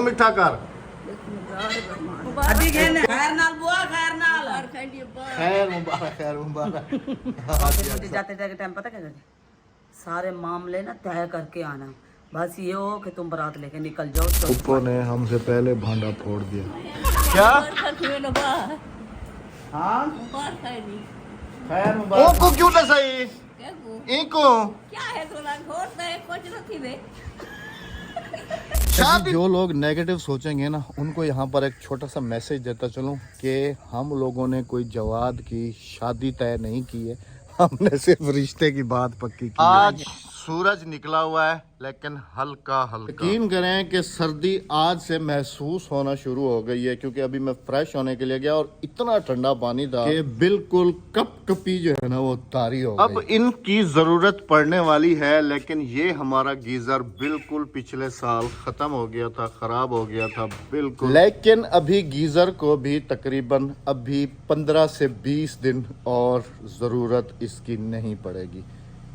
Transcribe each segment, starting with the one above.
मिठा कर अभी खैर नाल बुआ खैर नाल खैर मुबारक मुझे जाते जाते टाइम पता क्या करते सारे मामले ना तय करके आना बस ये हो कि तुम बारात लेके निकल जाओ तो उपो ने हमसे पहले भांडा फोड़ दिया क्या हाँ खैर मुबारक को क्यों ना सही इनको क्या है थोड़ा घोट है कुछ नहीं वे जो लोग नेगेटिव सोचेंगे ना उनको यहाँ पर एक छोटा सा मैसेज देता चलूं कि हम लोगों ने कोई जवाद की शादी तय नहीं की है, हमने सिर्फ रिश्ते की बात पक्की की। आज सूरज निकला हुआ है लेकिन हल्का हल्का। यकीन करें कि सर्दी आज से महसूस होना शुरू हो गई है क्योंकि अभी मैं फ्रेश होने के लिए गया और इतना ठंडा पानी था कि बिल्कुल कपकपी जो है ना वो तारी हो गई। अब इनकी जरूरत पड़ने वाली है लेकिन ये हमारा गीजर बिल्कुल पिछले साल खत्म हो गया था, खराब हो गया था बिल्कुल। लेकिन अभी गीजर को भी तकरीबन अभी 15 से 20 दिन और जरूरत इसकी नहीं पड़ेगी।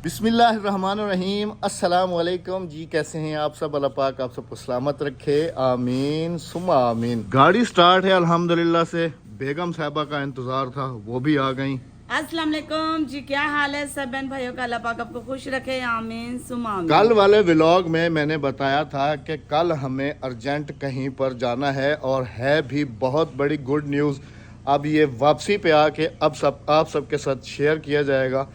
बिस्मिल्लाहिर्रहमानिर्रहीम, अस्सलाम वालेकुम जी। कैसे हैं आप सब? अल्लाह पाक आप सबको सलामत रखे, आमीन सुमा आमीन। गाड़ी स्टार्ट है अल्हम्दुलिल्लाह से। बेगम साहबा का इंतजार था, वो भी आ गई। अस्सलाम वालेकुम जी, क्या हाल है सब बहन भाइयों का? अल्लाह पाक आपको खुश रखे, आमीन सुमा आमीन। कल वाले व्लॉग में मैंने बताया था कि कल हमें अर्जेंट कहीं पर जाना है और है भी बहुत बड़ी गुड न्यूज़। अब ये वापसी पे आके अब आप सबके साथ शेयर किया जाएगा।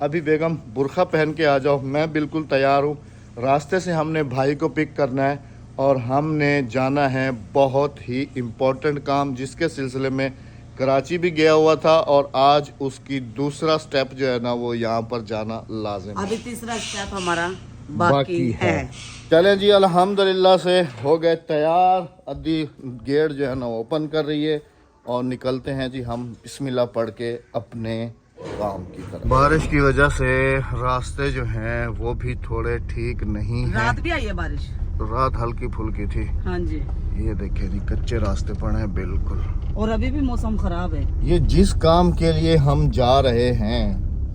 अभी बेगम बुर्खा पहन के आ जाओ, मैं बिल्कुल तैयार हूँ। रास्ते से हमने भाई को पिक करना है और हमने जाना है बहुत ही इम्पोर्टेंट काम जिसके सिलसिले में कराची भी गया हुआ था और आज उसकी दूसरा स्टेप जो है ना वो यहाँ पर जाना लाजिम है। अभी तीसरा स्टेप हमारा बाकी है। चलें जी, अल्हम्दुलिल्लाह से हो गए तैयार। अद्दी गेट जो है ना ओपन कर रही है और निकलते हैं जी हम बिस्मिल्लाह पढ़ के अपने काम की तरफ। बारिश की वजह से रास्ते जो हैं वो भी थोड़े ठीक नहीं हैं। रात भी आई है बारिश, रात हल्की फुल्की थी। हाँ जी, ये देखिए जी कच्चे रास्ते पड़े हैं बिल्कुल और अभी भी मौसम खराब है। ये जिस काम के लिए हम जा रहे हैं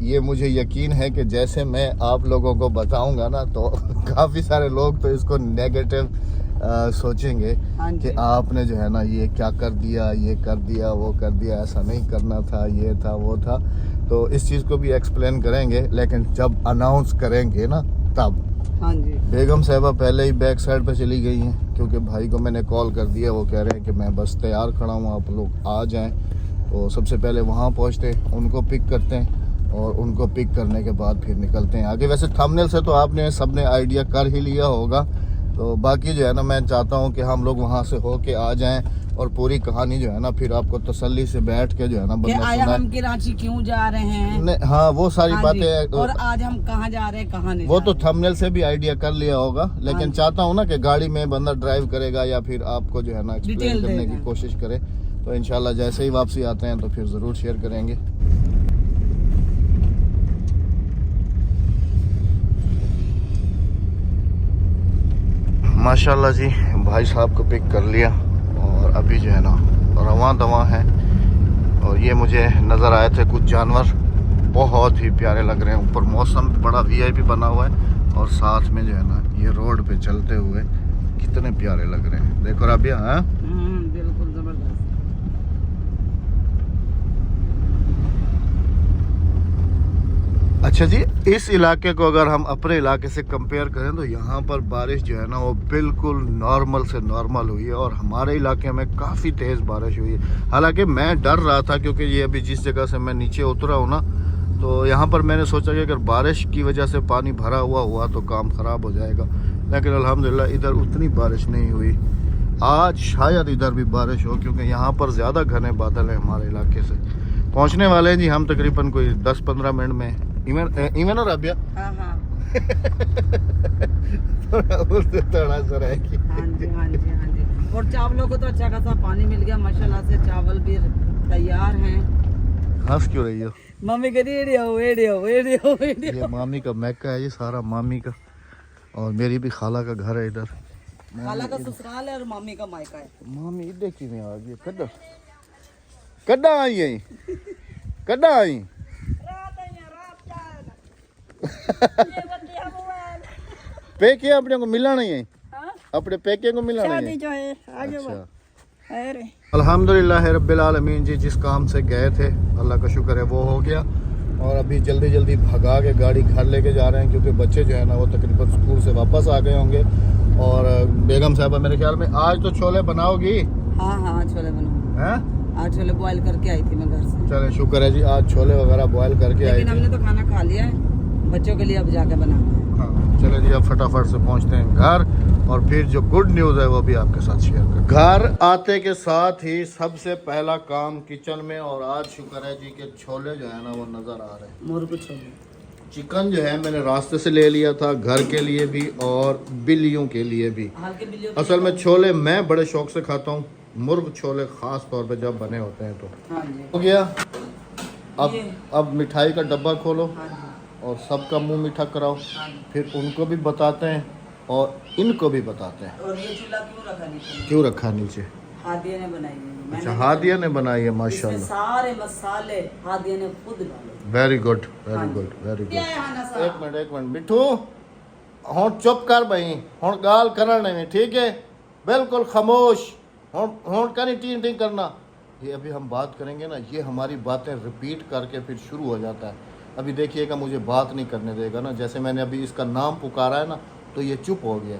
ये मुझे यकीन है कि जैसे मैं आप लोगों को बताऊंगा ना तो काफी सारे लोग तो इसको नेगेटिव सोचेंगे कि आपने जो है ना ये क्या कर दिया, ये कर दिया, वो कर दिया, ऐसा नहीं करना था, ये था वो था। तो इस चीज़ को भी एक्सप्लेन करेंगे लेकिन जब अनाउंस करेंगे ना तब। हाँ जी, बेगम साहबा पहले ही बैक साइड पे चली गई हैं क्योंकि भाई को मैंने कॉल कर दिया, वो कह रहे हैं कि मैं बस तैयार खड़ा हूँ, आप लोग आ जाएं। तो सबसे पहले वहाँ पहुँचते उनको पिक करते हैं और उनको पिक करने के बाद फिर निकलते हैं आगे। वैसे थंबनेल से तो आपने सबने आइडिया कर ही लिया होगा, तो बाकी जो है ना मैं चाहता हूँ कि हम लोग वहाँ से होके आ जाएं और पूरी कहानी जो है ना फिर आपको तसल्ली से बैठ के जो है ना बंदा आया हम कराची क्यों जा रहे हैं, हाँ वो सारी बातें और आज हम कहाँ जा रहे हैं कहाँ नहीं, वो तो थंबनेल से भी आइडिया कर लिया होगा। लेकिन चाहता हूँ ना कि गाड़ी में बंदा ड्राइव करेगा या फिर आपको जो है ना एक्सप्लेन करने की कोशिश करे। तो इंशाल्लाह जैसे ही वापसी आते हैं तो फिर ज़रूर शेयर करेंगे। माशाल्लाह जी भाई साहब को पिक कर लिया और अभी जो है ना रवां दवा है। और ये मुझे नज़र आए थे कुछ जानवर, बहुत ही प्यारे लग रहे हैं। ऊपर मौसम बड़ा वीआईपी बना हुआ है और साथ में जो है ना ये रोड पे चलते हुए कितने प्यारे लग रहे हैं। देखो राबिया, हाँ बिल्कुल जबरदस्त। अच्छा जी, इस इलाके को अगर हम अपने इलाके से कंपेयर करें तो यहाँ पर बारिश जो है ना वो बिल्कुल नॉर्मल से नॉर्मल हुई है और हमारे इलाके में काफ़ी तेज़ बारिश हुई है। हालांकि मैं डर रहा था क्योंकि ये अभी जिस जगह से मैं नीचे उतरा हूँ ना तो यहाँ पर मैंने सोचा कि अगर बारिश की वजह से पानी भरा हुआ तो काम ख़राब हो जाएगा। लेकिन अल्हम्दुलिल्लाह इधर उतनी बारिश नहीं हुई। आज शायद इधर भी बारिश हो क्योंकि यहाँ पर ज़्यादा घने बादल हैं। हमारे इलाके से पहुँचने वाले हैं जी हम तकरीबन कोई 10-15 मिनट में। इवन और अबिया थोड़ा सा रहेगी। हाँ जी, हाँ जी, हाँ जी। और चावलों को तो अच्छा खासा पानी मिल गया माशाल्लाह से, चावल भी तैयार हैं। हंस क्यों रही हो? मम्मी कह रही ये मामी का मैका है, ये सारा मामी का और मेरी भी खाला का घर है इधर। खाला का ससुराल है और मामी का मायका है। मामी इधर की में आ गई। कड्डा आई है, कड्डा आई पे किया अपने को मिला नहीं है। अपने पेके को मिला शादी नहीं जो है आगे अच्छा। है अल्हम्दुलिल्लाह रब्बिल आलमीन जी, जिस काम से गए थे अल्लाह का शुक्र है वो हो गया। और अभी जल्दी जल्दी भगा के गाड़ी घर लेके जा रहे हैं, क्योंकि बच्चे जो है ना वो तकरीबन स्कूल से वापस आ गए होंगे। और बेगम साहबा मेरे ख्याल में आज तो छोले बनाओगी हाँ हाँ छोले बनाऊंगी। हैं? आज छोले बॉईल करके आई थी मैं घर से, चले शुक्र है जी, आज छोले वगैरह बॉयल करके आए लेकिन थे। हमने तो खाना खा लिया है, बच्चों के लिए अब जाके बनाना है। हाँ, चले जी अब फटाफट से पहुंचते हैं घर, और फिर जो गुड न्यूज़ है वो भी आपके साथ शेयर कर। घर आते के साथ ही सबसे पहला काम किचन में, और आज शुक्र है जी के छोले जो है ना वो नज़र आ रहे हैं। मुर्ग छोले, चिकन जो है मैंने रास्ते से ले लिया था, घर के लिए भी और बिल्लियों के लिए भी। हल्के बिल्लियों असल में छोले मैं बड़े शौक से खाता हूँ, मुर्ग छोले ख़ास तौर पे जब बने होते हैं तो। हाँ जी हो गया। ये। अब मिठाई का डब्बा खोलो हाँ जी और सबका मुंह मीठा कराओ, हाँ जी। फिर उनको भी बताते हैं और इनको भी बताते हैं। और ये चूल्हा क्यों रखा नीचे? क्यों रखा नीचे? हादिया ने बनाई है। अच्छा, मैंने हादिया ने बनाई है, इसमें माशाल्लाह। सारे मसाले हादिया ने खुद डाले। वेरी गुड, हाँ वेरी जी। गुड, वेरी क्या है गुड। हाना साहब? एक मिनट मिठू, हुण चुप कर भाई, हुण गाल करने में, ठीक है? बिल्कुल खामोश, हुण का नहीं टीं टीं करना। ये अभी हम बात करेंगे ना, ये हमारी बातें रिपीट करके फिर शुरू हो जाता है। अभी देखिएगा मुझे बात नहीं करने देगा ना, जैसे मैंने अभी इसका नाम पुकारा है ना तो ये चुप हो गया।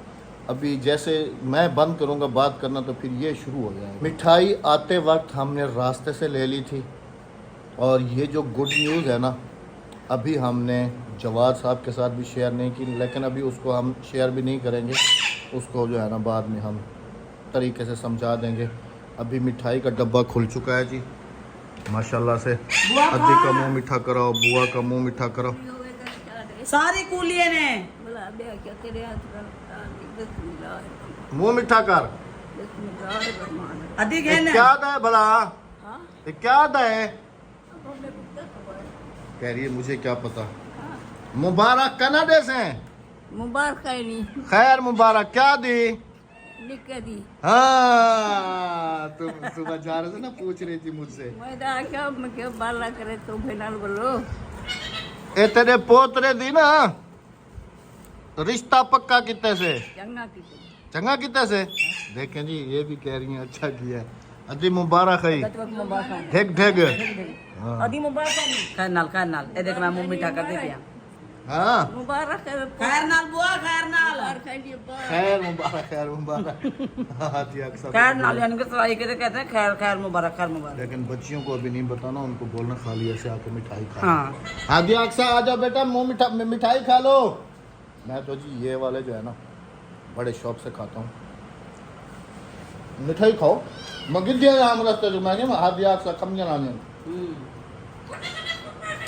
अभी जैसे मैं बंद करूँगा बात करना तो फिर ये शुरू हो जाएगा। मिठाई आते वक्त हमने रास्ते से ले ली थी, और ये जो गुड न्यूज़ है ना अभी हमने जवाद साहब के साथ भी शेयर नहीं की, लेकिन अभी उसको हम शेयर भी नहीं करेंगे, उसको जो है ना बाद में हम तरीके से समझा देंगे। अभी मिठाई का डब्बा खुल चुका है जी माशाल्लाह से। अद्दी का मुंह मीठा कराओ, बुआ का मुंह मीठा कराओ। सारी कूलिये ने बोला बे क्या तेरे हाथ का बिस्मिल्लाह मुंह मीठा कर। बिस्मिल्लाह अधिक ये है ना। क्या दा है भला? हाँ ये क्या दा है? अब हमें क्या खबर? कह रही है मुझे क्या पता। मुबारक कनाडा से हैं। मुबारक है नहीं खैर मुबारक क्या दी? निकल दी हाँ, तुम सुबह जा रहे थे ना, पूछ रही थी मुझसे। मैं क्या बाला करे तो फिनाल बोलो ए तेरे पोतरे दी ना रिश्ता पक्का कितने से? चंगा की चंगा कितने से? देखें जी ये भी कह रही हैं अच्छा किया है। अदी मुबारक है। मुबारक ढेग ढेग। हाँ अदी मुबारक खैर नाल ए देख मैं मुंह मीठा कर दे पिया। हाँ, मुबारक है खैर नाल बुआ, खैर नाल, खैर मुबारक, खैर मुबारक। हाँ जी अक्सर खैर नाल यानी कि सवाई के कहते हैं खैर खैर मुबारक, खैर मुबारक। लेकिन बच्चियों को अभी नहीं बताना, उनको बोलना खाली ऐसे आके मिठाई खा। हाँ हाँ जी अक्सर आ जाओ बेटा, मुंह मिठाई खा लो। मैं तो जी ये वाले जो है ना बड़े शौक से खाता हूँ। मिठाई खाओ मगिल दिया हम रास्ते जो मैं हाथ दिया अक्सर कम जना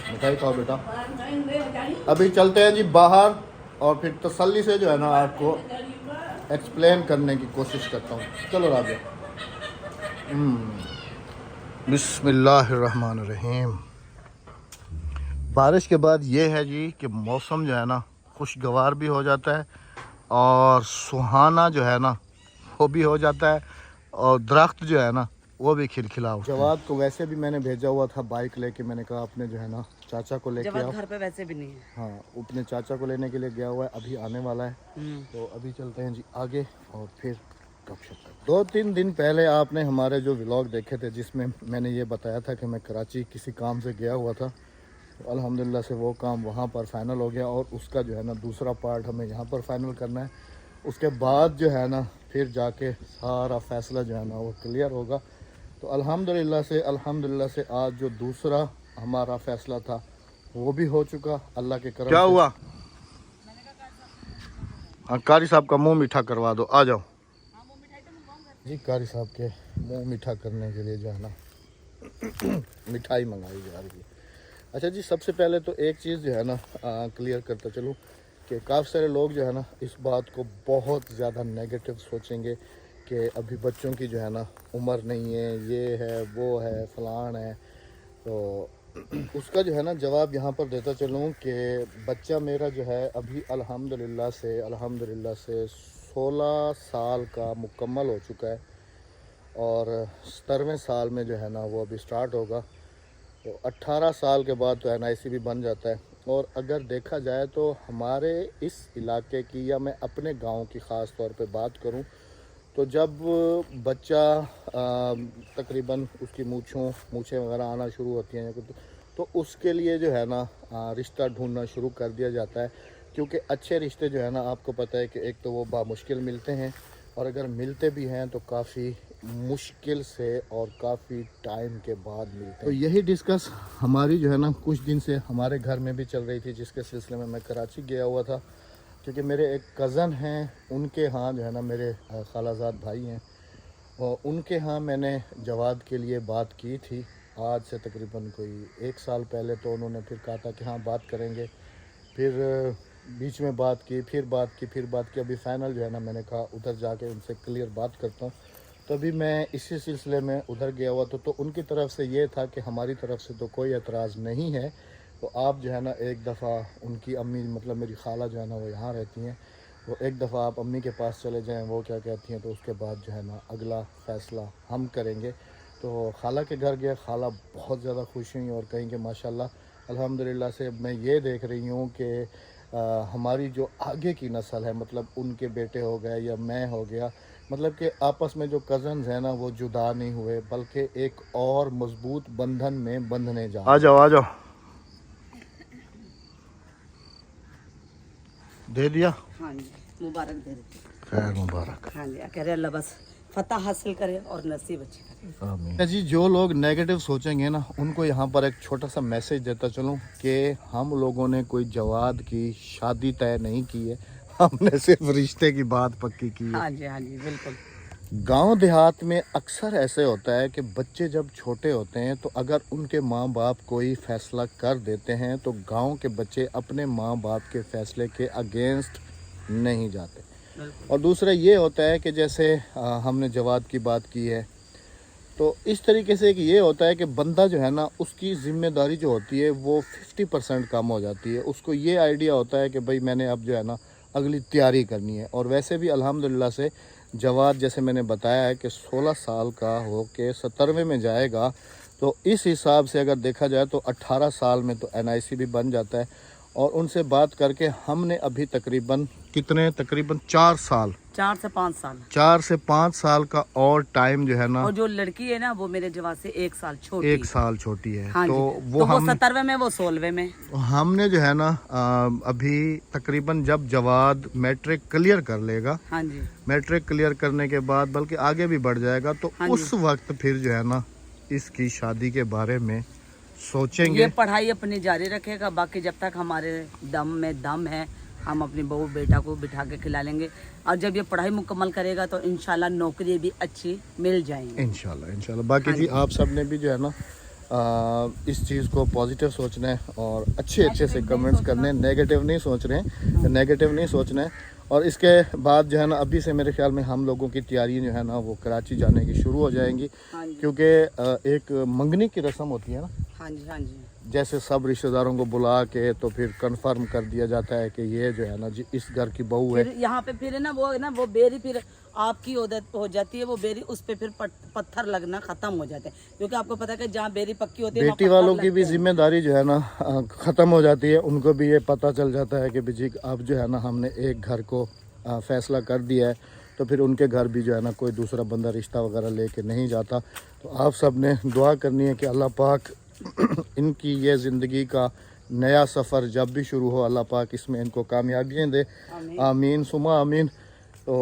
मिठाई खाओ बेटा। अभी चलते हैं जी बाहर, और फिर तसल्ली से जो है ना आपको एक्सप्लेन करने की कोशिश करता हूँ। चलो राजा। बिस्मिल्लाहिर्रहमानिर्रहीम। बारिश के बाद ये है जी कि मौसम जो है ना खुशगवार भी हो जाता है, और सुहाना जो है ना वो भी हो जाता है, और दरख्त जो है ना वो भी खिलखिला हो। जवाद को वैसे भी मैंने भेजा हुआ था बाइक लेके, मैंने कहा अपने जो है ना चाचा को लेके आओ। जब घर पे वैसे भी नहीं है। हाँ, अपने चाचा को लेने के लिए गया हुआ है, अभी आने वाला है। तो अभी चलते हैं जी आगे, और फिर गपशप। 2-3 दिन पहले आपने हमारे जो व्लॉग देखे थे जिसमें मैंने ये बताया था कि मैं कराची किसी काम से गया हुआ था, तो अल्हम्दुलिल्लाह से वो काम वहाँ पर फाइनल हो गया, और उसका जो है ना दूसरा पार्ट हमें यहाँ पर फाइनल करना है। उसके बाद जो है ना फिर जाके सारा फैसला जो है ना वो क्लियर होगा। तो अल्हम्दुलिल्लाह से आज जो दूसरा हमारा फैसला था वो भी हो चुका अल्लाह के करम। क्या हुआ? हाँ, कारी साहब का मुंह मीठा करवा दो, आ जाओ जी। कारी साहब के मुंह मीठा करने के लिए जो है ना मिठाई मंगाई जा रही है। अच्छा जी, सबसे पहले तो एक चीज़ जो है ना क्लियर करता चलूँ कि काफ़ी सारे लोग जो है ना इस बात को बहुत ज़्यादा नेगेटिव सोचेंगे कि अभी बच्चों की जो है ना उम्र नहीं है, ये है वो है फलान है। तो उसका जो है ना जवाब यहाँ पर देता चलूँ कि बच्चा मेरा जो है अभी अल्हम्दुलिल्लाह से 16 साल का मुकम्मल हो चुका है, और 17वें साल में जो है ना वो अभी स्टार्ट होगा। तो 18 साल के बाद तो NIC भी बन जाता है, और अगर देखा जाए तो हमारे इस इलाके की या मैं अपने गांव की ख़ास तौर पे बात करूं तो जब बच्चा तकरीबन उसकी मूछें वगैरह आना शुरू होती हैं तो उसके लिए जो है ना रिश्ता ढूंढना शुरू कर दिया जाता है, क्योंकि अच्छे रिश्ते जो है ना आपको पता है कि एक तो वो बामुश्किल मिलते हैं और अगर मिलते भी हैं तो काफ़ी मुश्किल से और काफ़ी टाइम के बाद मिलते हैं। तो यही डिस्कस हमारी जो है ना कुछ दिन से हमारे घर में भी चल रही थी, जिसके सिलसिले में मैं कराची गया हुआ था, क्योंकि मेरे एक कज़न हैं, उनके यहाँ जो है ना मेरे खालाजाद भाई हैं और उनके यहाँ मैंने जवाद के लिए बात की थी आज से तकरीबन कोई 1 साल पहले। तो उन्होंने फिर कहा था कि हाँ बात करेंगे, फिर बीच में बात की, फिर बात की। अभी फ़ाइनल जो है ना मैंने कहा उधर जाके उनसे क्लियर बात करता हूँ। तो अभी मैं इसी सिलसिले में उधर गया हुआ तो उनकी तरफ से ये था कि हमारी तरफ से तो कोई एतराज़ नहीं है, तो आप जो है ना एक दफ़ा उनकी अम्मी मतलब मेरी खाला जो है ना वो यहाँ रहती हैं, वो एक दफ़ा आप अम्मी के पास चले जाएं, वो क्या कहती हैं, तो उसके बाद जो है ना अगला फ़ैसला हम करेंगे। तो खाला के घर गया, खाला बहुत ज़्यादा खुश हुई और कहीं कि माशाल्लाह अल्हम्दुलिल्लाह से मैं ये देख रही हूँ कि हमारी जो आगे की नस्ल है, मतलब उनके बेटे हो गए या मैं हो गया, मतलब कि आपस में जो कज़न्स हैं ना वो जुदा नहीं हुए, बल्कि एक और मजबूत बंधन में बंधने जा। आ जाओ दे दिया। हाँ जी, मुबारक दे देते। खैर मुबारक। हाँ जी, कह रहे अल्लाह बस फतह हासिल करे और नसीब अच्छी करे। आमीन। जी, जो लोग नेगेटिव सोचेंगे ना उनको यहाँ पर एक छोटा सा मैसेज देता चलूँ कि हम लोगों ने कोई जवाद की शादी तय नहीं की है, हमने सिर्फ रिश्ते की बात पक्की की है। हाँ जी बिल्कुल। गांव देहात में अक्सर ऐसे होता है कि बच्चे जब छोटे होते हैं तो अगर उनके माँ बाप कोई फ़ैसला कर देते हैं तो गांव के बच्चे अपने माँ बाप के फ़ैसले के अगेंस्ट नहीं जाते। और दूसरा ये होता है कि जैसे हमने जवाद की बात की है, तो इस तरीके से कि ये होता है कि बंदा जो है ना उसकी ज़िम्मेदारी जो होती है वो 50% कम हो जाती है। उसको ये आइडिया होता है कि भाई मैंने अब जो है ना अगली तैयारी करनी है। और वैसे भी अल्हम्दुलिल्लाह से जवाद जैसे मैंने बताया है कि 16 साल का हो के 17वें में जाएगा, तो इस हिसाब से अगर देखा जाए तो 18 साल में तो NIC भी बन जाता है। और उनसे बात करके हमने अभी तकरीबन 4 साल 4 से 5 साल 4 से 5 साल का और टाइम जो है ना, और जो लड़की है ना वो मेरे जवाब से 1 साल छोटी 1 साल छोटी है। हाँ तो जी, वो तो हम 17वें में वो 16वें में हमने जो है ना अभी तकरीबन जब जवाद मैट्रिक क्लियर कर लेगा, हाँ जी मैट्रिक क्लियर करने के बाद बल्कि आगे भी बढ़ जाएगा, तो हाँ उस वक्त फिर जो है ना इसकी शादी के बारे में सोचेंगे। ये पढ़ाई अपनी जारी रखेगा, बाकी जब तक हमारे दम में दम है हम अपनी बहू बेटा को बिठा के खिला लेंगे। और जब ये पढ़ाई मुकम्मल करेगा तो इंशाल्लाह नौकरी भी अच्छी मिल जाएंगी इंशाल्लाह। बाकी जी आप सब ने भी जो है ना इस चीज़ को पॉजिटिव सोचना है और अच्छे से कमेंट्स करने, नेगेटिव नहीं सोच रहे हैं, नेगेटिव नहीं सोचना है। और इसके बाद जो है ना अभी से मेरे ख्याल में हम लोगों की तैयारी जो है ना वो कराची जाने की शुरू हो जाएंगी, क्योंकि एक मंगनी की रस्म होती है ना। हाँ जी जैसे सब रिश्तेदारों को बुला के तो फिर कंफर्म कर दिया जाता है कि ये जो है ना जी इस घर की बहू है। यहाँ पे फिर है ना वो बेरी फिर आपकी हो जाती है, वो बेरी उस पे फिर पत्थर लगना खत्म हो जाते हैं, क्योंकि आपको पता है कि जहाँ बेरी पक्की होती है बेटी वालों की भी जिम्मेदारी जो है ना ख़त्म हो जाती है। उनको भी ये पता चल जाता है कि जी अब जो है ना हमने एक घर को फैसला कर दिया है, तो फिर उनके घर भी जो है ना कोई दूसरा बंदा रिश्ता वगैरह लेके नहीं जाता। तो आप सब ने दुआ करनी है कि अल्लाह पाक इनकी ये ज़िंदगी का नया सफ़र जब भी शुरू हो, अल्लाह पाक इसमें इनको कामयाबियाँ दे। आमीन सुमा आमीन। तो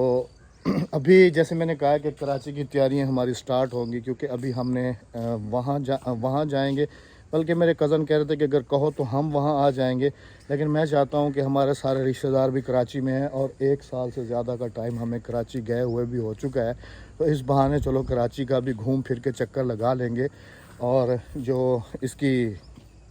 अभी जैसे मैंने कहा कि कराची की तैयारियां हमारी स्टार्ट होंगी, क्योंकि अभी हमने वहाँ जाएंगे। बल्कि मेरे कज़न कह रहे थे कि अगर कहो तो हम वहाँ आ जाएंगे, लेकिन मैं चाहता हूँ कि हमारे सारे रिश्तेदार भी कराची में हैं और 1 साल से ज़्यादा का टाइम हमें कराची गए हुए भी हो चुका है। तो इस बहाने चलो कराची का भी घूम फिर के चक्कर लगा लेंगे और जो इसकी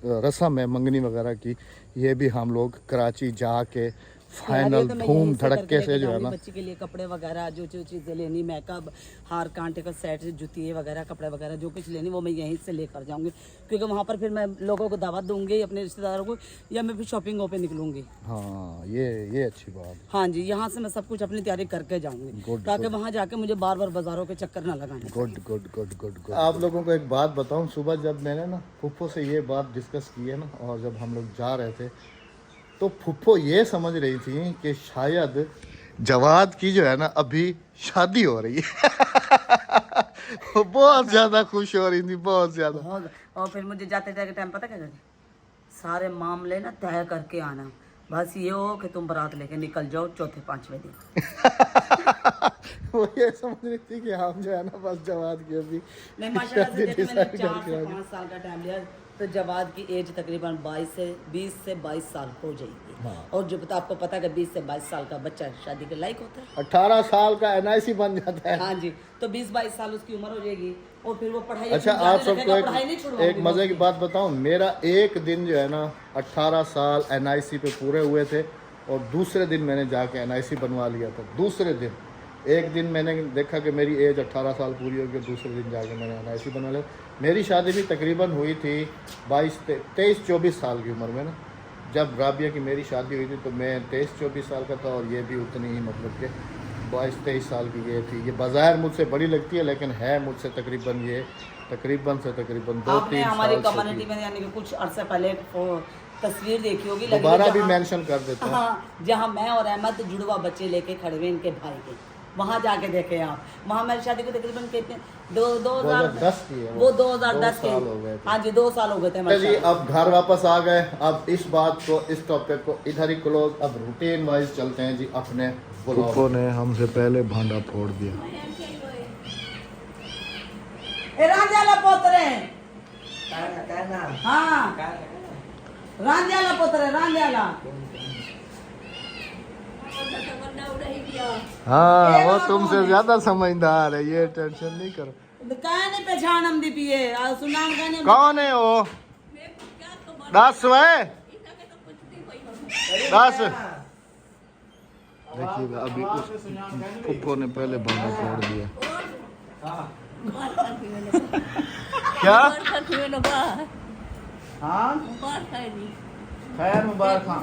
रस्म है मंगनी वगैरह की, ये भी हम लोग कराची जा के फाइनल तो मैं धूम यहीं से धड़के करके से लेके जो है जाऊंगी, ना बच्चे के लिए कपड़े वगैरह जो जो चीज़ें लेनी, मेकअप, हार कांटे का सेट, जूती वगैरह, कपड़े वगैरह जो कुछ लेनी वो मैं यहीं से लेकर जाऊंगी, क्योंकि वहाँ पर फिर मैं लोगों को दावत दूंगी अपने रिश्तेदारों को, या मैं फिर शॉपिंगों पे निकलूंगी। हाँ ये अच्छी बात है। हाँ जी, यहाँ से मैं सब कुछ अपनी तैयारी करके जाऊंगी, ताकि वहाँ जाके मुझे बार बार बाजारों के चक्कर ना लगाने। Good good good good good. आप लोगों को एक बात बताऊं, सुबह जब मैंने ना फुफ्फो से ये बात डिस्कस की है ना, और जब हम लोग जा रहे थे तो फुफ्फो ये समझ रही थी कि शायद जवाद की जो है ना अभी शादी हो रही है। वो बहुत ज्यादा खुश हो रही थी, बहुत ज्यादा। और फिर मुझे जाते जाते टाइम पता क्या करें, सारे मामले ना तय करके आना, बस ये हो कि तुम बारात लेके निकल जाओ चौथे पांचवें दिन। वो ये समझ रही थी कि हम जो है ना बस जवाद की अभी नहीं माशाल्लाह से देखो, मैंने decide 4 करके से आ गए। 5 साल का टाइम लिया, तो जवाद की एज तकरीबन 20 से 22 साल हो जाएगी। हाँ। और जो पता आपको पता है कि 20 से 22 साल का बच्चा शादी के लायक होता है। 18 साल का NIC बन जाता है। हाँ जी, तो 20-22 साल उसकी उम्र हो जाएगी, और फिर वो पढ़ाई अच्छा अपनी आप जारी सबको रखेगा, पढ़ाई नहीं एक छुड़वाऊंगी मजे मैं की उसकी। बात बताऊं, मेरा एक दिन जो है ना 18 साल NIC पे पूरे हुए थे, और दूसरे दिन मैंने जाके NIC बनवा लिया था। दूसरे दिन, एक दिन मैंने देखा कि मेरी एज 18 साल पूरी हो गई, दूसरे दिन जाके मैंने NIC बनवा लिया। मेरी शादी भी तकरीबन हुई थी 23-24 साल की उम्र में ना। जब राबिया की मेरी शादी हुई थी तो मैं 23-24 साल का था, और ये भी उतनी ही मतलब कि 22-23 साल की ये थी। ये बाज़ाहिर मुझसे बड़ी लगती है, लेकिन है मुझसे तकरीबन 2-3 आपने हमारी साल छोटी। कम्युनिटी में यानी कि कुछ अरसे पहले तस्वीर देखी होगी, दोबारा भी जहाँ- मेंशन कर देता हूँ। हाँ, जहाँ मैं और अहमद जुड़वा बच्चे लेके खड़े हुए इनके भाई के, वहाँ जाके देखे आप। वहाँ मेरी शादी को तकरीबन कितने 2010 की है वो 2010 2 साल हो गए के। थे। हाँ जी, 2 साल हो गए थे हमारी जी। शादी। अब घर वापस आ गए, अब इस बात को, इस टॉपिक को इधर ही क्लोज। अब रूटीन वाइज चलते हैं जी अपने। पुप्पो ने हमसे पहले भांडा फोड़ दिया। ए रांझाला पोतरे, हाँ रांझाला पोतरे, रांझाला। हाँ वो तुमसे ज्यादा समझदार है, ये टेंशन नहीं करो। काहे नहीं पहचान हम दी पिए सुनाम कहने कौन है वो? 10 वे 10। देखिएगा अभी उस पुप्पो ने पहले भांडा फोड़ दिया। क्या? हाँ खैर मुबारक। हाँ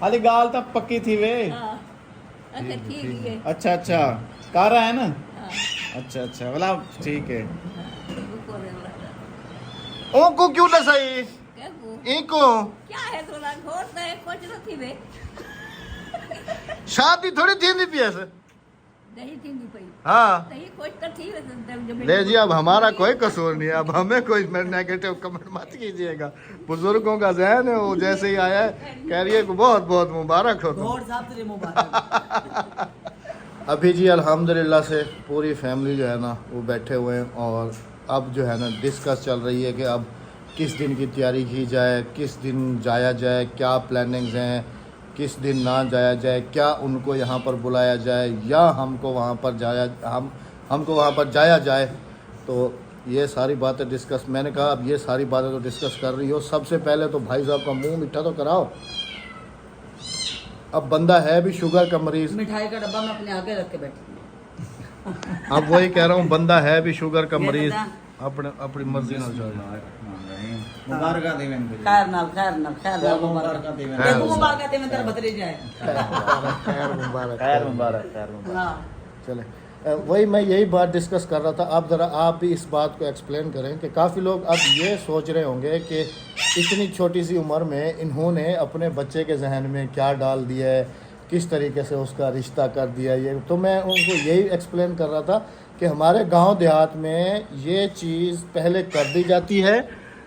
हाली गाल तक पक्की थी वे। अच्छा ठीक है। अच्छा अच्छा कारा है ना। अच्छा अच्छा बोला ठीक है। ओको क्यों न सही क्या वो इनको क्या है थोड़ा घोर तो है कुछ न थी वे शादी थोड़ी थी नहीं पिया से। नहीं थी नहीं पई हाँ नहीं कुछ तो थी वे जब ले जी, अब हमारा कोई कसूर नहीं है, अब हमें कोई नेगेटिव कमेंट मत कीजिएगा। बुजुर्गों का ज़हन है, वो जैसे ही आया है कह रही है कि बहुत बहुत मुबारक हो। घोड़ साहब तेरे मुबारक। अभी जी अल्हम्दुलिल्लाह से पूरी फैमिली जो है ना वो बैठे हुए हैं, और अब जो है ना डिस्कस चल रही है कि अब किस दिन की तैयारी की जाए, किस दिन जाया जाए, क्या प्लानिंग्स हैं, किस दिन ना जाया जाए, क्या उनको यहाँ पर बुलाया जाए या हमको वहाँ पर हमको वहाँ पर जाया जाए। तो ये सारी बातें डिस्कस, मैंने कहा अब ये सारी बातें तो डिस्कस कर रही हो, सबसे पहले तो भाई साहब का मुंह मीठा तो कराओ। अब बंदा है भी शुगर का मरीज, मिठाई का डब्बा मैं अपने आगे रख के बैठी। अब वही कह रहा हूँ, बंदा है भी शुगर का ये मरीज, बता। अपनी मर्जी ना चल। मुबारक देवें खैर नाल मुबारक देवें। देखो मुबारक दे में तेरा भतीजा है। खैर मुबारक, खैर मुबारक खैर मुबारक। हाँ चले। वही मैं यही बात डिस्कस कर रहा था। आप ज़रा आप भी इस बात को एक्सप्लेन करें कि काफ़ी लोग अब ये सोच रहे होंगे कि इतनी छोटी सी उम्र में इन्होंने अपने बच्चे के जहन में क्या डाल दिया है, किस तरीके से उसका रिश्ता कर दिया। ये तो मैं उनको यही एक्सप्लेन कर रहा था कि हमारे गांव देहात में ये चीज़ पहले कर दी जाती है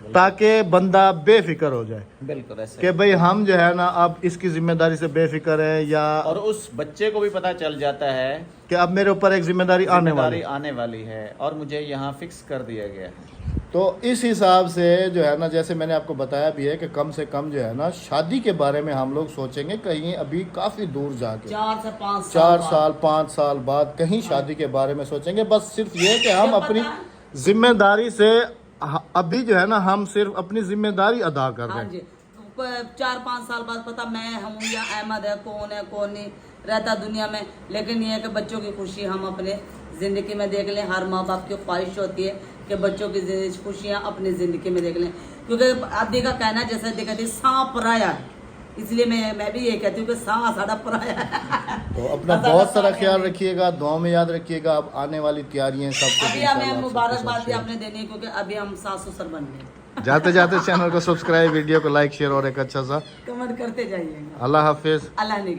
ताकि बंदा बेफिक्र हो जाए बिल्कुल ऐसे कि भाई हम जो है ना अब इसकी जिम्मेदारी से बेफिक्र है, या और उस बच्चे को भी पता चल जाता है कि अब मेरे ऊपर एक जिम्मेदारी आने वाली जिम्मेदारी आने वाली है और मुझे यहाँ फिक्स कर दिया गया है। तो इस हिसाब से जो है ना, जैसे मैंने आपको बताया भी है कि कम से कम जो है ना शादी के बारे में हम लोग सोचेंगे कहीं अभी काफ़ी दूर जाके 4 से 5 साल 4 बाद। साल 5 साल बाद कहीं शादी के बारे में सोचेंगे। बस सिर्फ ये कि हम क्या अपनी पता? जिम्मेदारी से अभी जो है ना हम सिर्फ अपनी जिम्मेदारी अदा कर रहे हाँ हैं। जी, 4-5 साल बाद पता मैं हूँ या अहमद है कौन नहीं रहता दुनिया में, लेकिन ये है कि बच्चों की खुशी हम अपने ज़िंदगी में देख लें। हर माँ बाप की ख्वाहिश होती है कि बच्चों की खुशियाँ अपनी ज़िंदगी में देख लें, क्योंकि आदि का कहना जैसे देखते सांप पराया है, इसलिए मैं भी ये कहती हूँ कि सांप साड़ा पराया है। तो अपना बहुत सारा ख्याल रखिएगा, दुआ में याद रखिएगा। अब आने वाली तैयारियां सब अभी हमें मुबारकबाद भी आपने देनी है, क्योंकि अभी हम सास ससुर बन गए। जाते जाते चैनल को सब्सक्राइब, वीडियो को लाइक शेयर और एक अच्छा सा कमेंट करते जाइएगा। अल्लाह हाफिज। अल्लाह ने